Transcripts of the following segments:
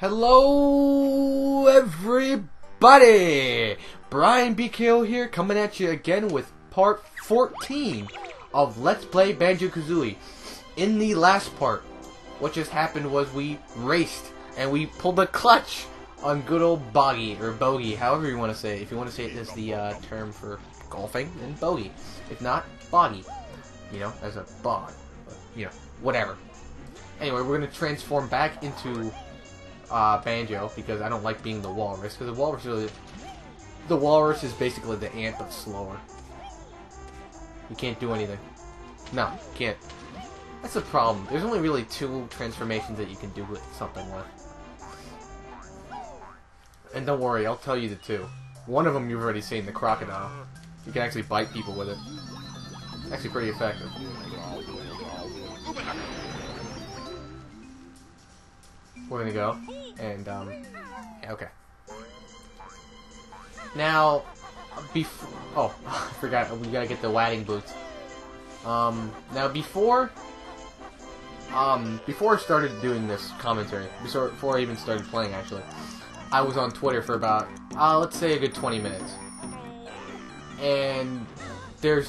Hello, everybody! Brian BKO here, coming at you again with part 14 of Let's Play Banjo Kazooie. In the last part, what just happened was we raced and we pulled the clutch on good old Boggy, or Bogey, however you want to say it. If you want to say it as the term for golfing, then Bogey. If not, Boggy. You know, as a bog. But, you know, whatever. Anyway, we're going to transform back into Banjo, because I don't like being the walrus, because the walrus is basically the ant, but slower. You can't do anything. No, you can't. That's the problem. There's only really two transformations that you can do with something with. And don't worry, I'll tell you the two. One of them you've already seen, the crocodile. You can actually bite people with it. It's actually pretty effective. We're gonna go, and, yeah, okay. Now, oh, I forgot, we gotta get the wadding boots. Now before I started doing this commentary, before I even started playing, actually, I was on Twitter for about, let's say a good 20 minutes. And there's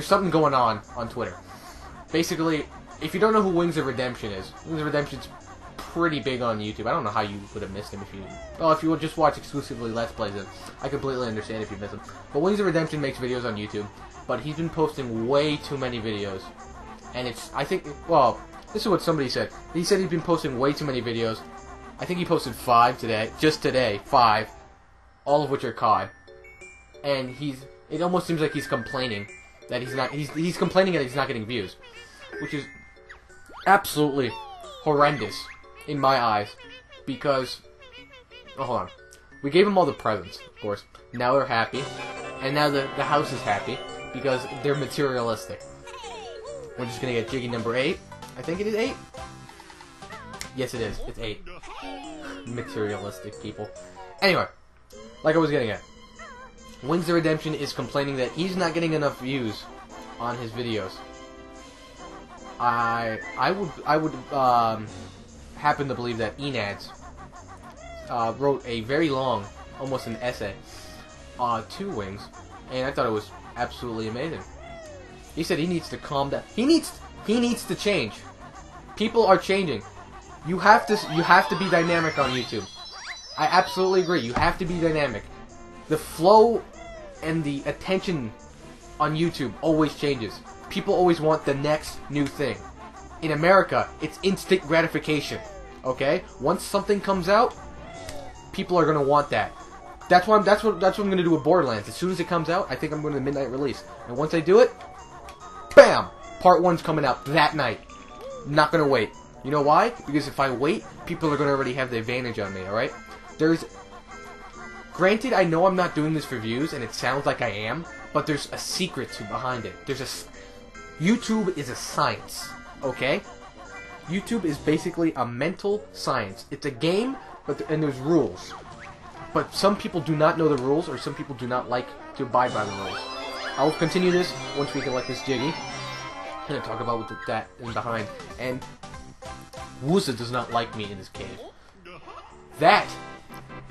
something going on Twitter. Basically, if you don't know who Wings of Redemption is, Wings of Redemption's pretty big on YouTube. I don't know how you would have missed him if you... Well, if you would just watch exclusively Let's Plays, then I completely understand if you miss him. But Wings of Redemption makes videos on YouTube, but he's been posting way too many videos. And it's... I think... Well, this is what somebody said. He said he's been posting way too many videos. I think he posted 5 today. Just today. 5. All of which are COD. And he's... It almost seems like he's complaining that he's not... He's complaining that he's not getting views. Which is absolutely horrendous in my eyes, because, oh, hold on, we gave them all the presents, of course. Now they're happy, and now the house is happy, because they're materialistic. We're just gonna get Jiggy number 8. I think it is 8? Yes, it is. It's 8. Materialistic people. Anyway, like I was getting at, Wings of Redemption is complaining that he's not getting enough views on his videos. I would happen to believe that Enads wrote a very long, almost an essay, to Wings, and I thought it was absolutely amazing. He said he needs to calm down. He needs to change. People are changing. You have to be dynamic on YouTube. I absolutely agree. You have to be dynamic. The flow and the attention on YouTube always changes. People always want the next new thing. In America, it's instant gratification. Okay? Once something comes out, people are gonna want that. That's what I'm gonna do with Borderlands. As soon as it comes out, I think I'm going to midnight release. And once I do it, bam! Part 1's coming out that night. Not gonna wait. You know why? Because if I wait, people are gonna already have the advantage on me, alright? Granted, I know I'm not doing this for views, and it sounds like I am, but there's a secret behind it. YouTube is a science, okay? YouTube is basically a mental science. It's a game, and there's rules. But some people do not know the rules, or some people do not like to abide by the rules. I will continue this once we collect this Jiggy. I'm going to talk about that in behind. And Wooza does not like me in his cave. That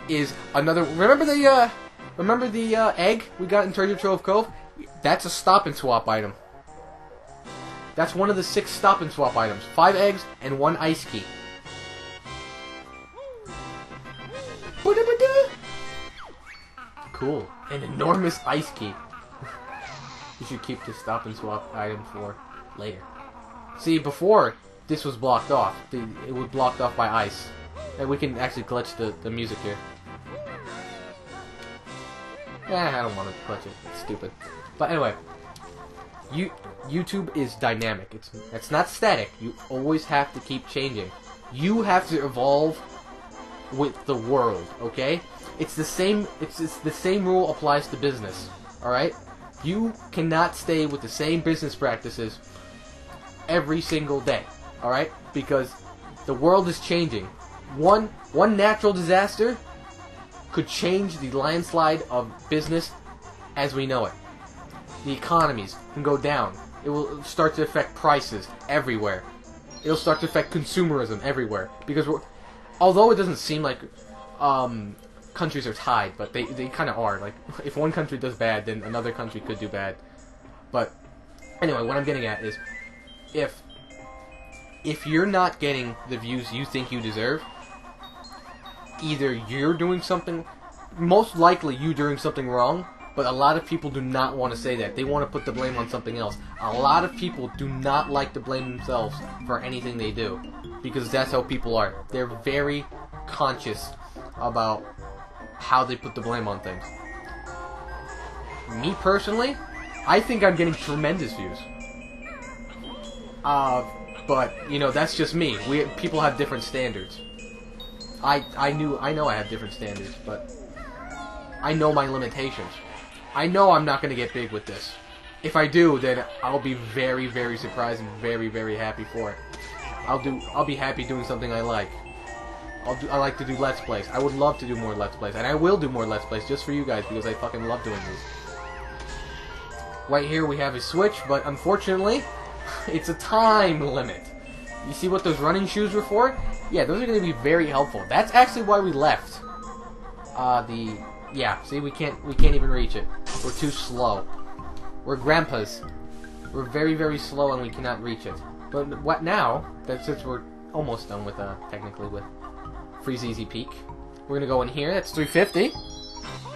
is another... Remember the egg we got in Treasure Trove Cove? That's a stop and swap item. That's one of the 6 stop and swap items. 5 eggs and 1 ice key. Cool. An enormous ice key. You should keep this stop and swap item for later. See, before, this was blocked off. It was blocked off by ice. And we can actually glitch the music here. I don't want to glitch it. It's stupid. But anyway. YouTube is dynamic. It's not static. You always have to keep changing. You have to evolve with the world, okay? It's the same rule applies to business, alright? You cannot stay with the same business practices every single day, alright? Because the world is changing. One natural disaster could change the landslide of business as we know it. The economies can go down. It will start to affect prices everywhere. It'll start to affect consumerism everywhere. Because although it doesn't seem like countries are tied, but they kind of are. Like, if one country does bad, then another country could do bad. But anyway, what I'm getting at is, if you're not getting the views you think you deserve, either you're doing something, most likely you doing something wrong, but a lot of people do not want to say that. They want to put the blame on something else. A lot of people do not like to blame themselves for anything they do, because that's how people are. They're very conscious about how they put the blame on things. Me personally, I think I'm getting tremendous views. But you know, that's just me. People have different standards. I know I have different standards, but I know my limitations. I know I'm not going to get big with this. If I do, then I'll be very, very surprised and very, very happy for it. I'll be happy doing something I like. I like to do Let's Plays. I would love to do more Let's Plays, and I will do more Let's Plays just for you guys because I fucking love doing these. Right here we have a switch, but unfortunately, it's a time limit. You see what those running shoes were for? Yeah, those are going to be very helpful. That's actually why we left. Yeah, see, we can't even reach it. We're too slow. We're grandpas. We're very, very slow and we cannot reach it. But what now, that since we're almost done with, technically with Freeze Easy Peak, we're gonna go in here. That's 350.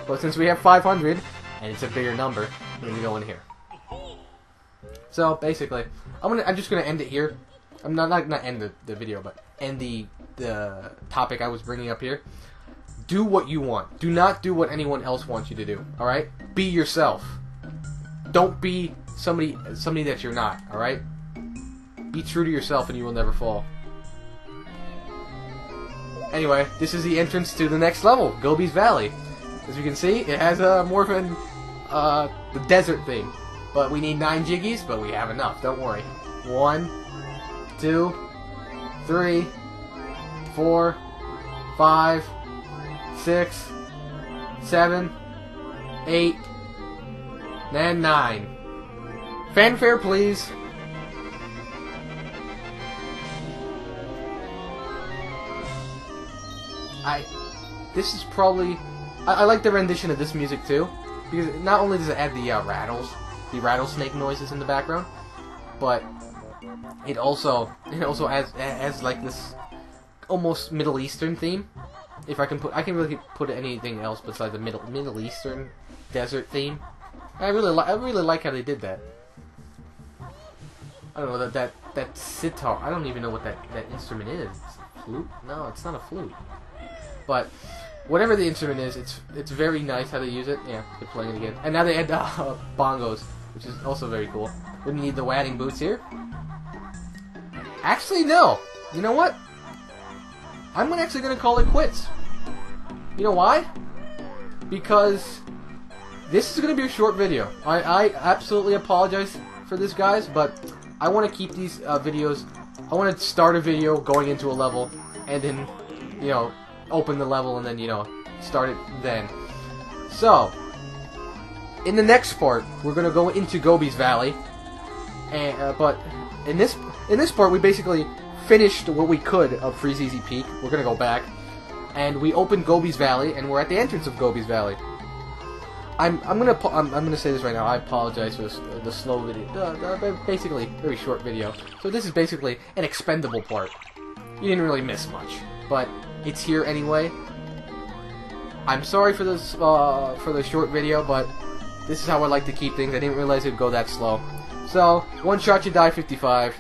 But since we have 500, and it's a bigger number, we're gonna go in here. So, basically, I'm just gonna end it here. I'm not end the video, but end the topic I was bringing up here. Do what you want. Do not do what anyone else wants you to do. All right? Be yourself. Don't be somebody that you're not. All right? Be true to yourself, and you will never fall. Anyway, this is the entrance to the next level, Gobi's Valley. As you can see, it has more of an the desert thing, but we need 9 jiggies, but we have enough. Don't worry. 1, 2, 3, 4, 5. 6, 7, 8, and 9. Fanfare, please. This is probably... I like the rendition of this music too, because not only does it add the rattlesnake noises in the background, but it also adds like this almost Middle Eastern theme. If I can really put anything else besides the Middle Eastern desert theme. I really like how they did that. I don't know that sitar. I don't even know what that instrument is. Flute? No, it's not a flute. But whatever the instrument is, it's very nice how they use it. Yeah, they're playing it again. And now they add bongos, which is also very cool. Wouldn't need the wadding boots here. Actually, no. You know what? I'm actually going to call it quits. You know why? Because this is going to be a short video. I absolutely apologize for this, guys, but I want to keep these videos... I want to start a video going into a level, and then, you know, open the level, and then, you know, start it then. So, in the next part, we're going to go into Gobi's Valley, and, but in this part, we basically finished what we could of Freeze Easy Peak. We're gonna go back, and we opened Gobi's Valley, and we're at the entrance of Gobi's Valley. I'm gonna say this right now. I apologize for the slow video, basically very short video. So this is basically an expendable part. You didn't really miss much, but it's here anyway. I'm sorry for this for the short video, but this is how I like to keep things. I didn't realize it'd go that slow. So, one shot you die 55.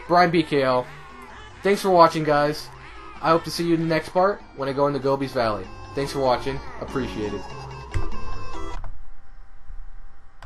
Brian BKO. Thanks for watching, guys. I hope to see you in the next part when I go into Gobi's Valley. Thanks for watching. Appreciate it.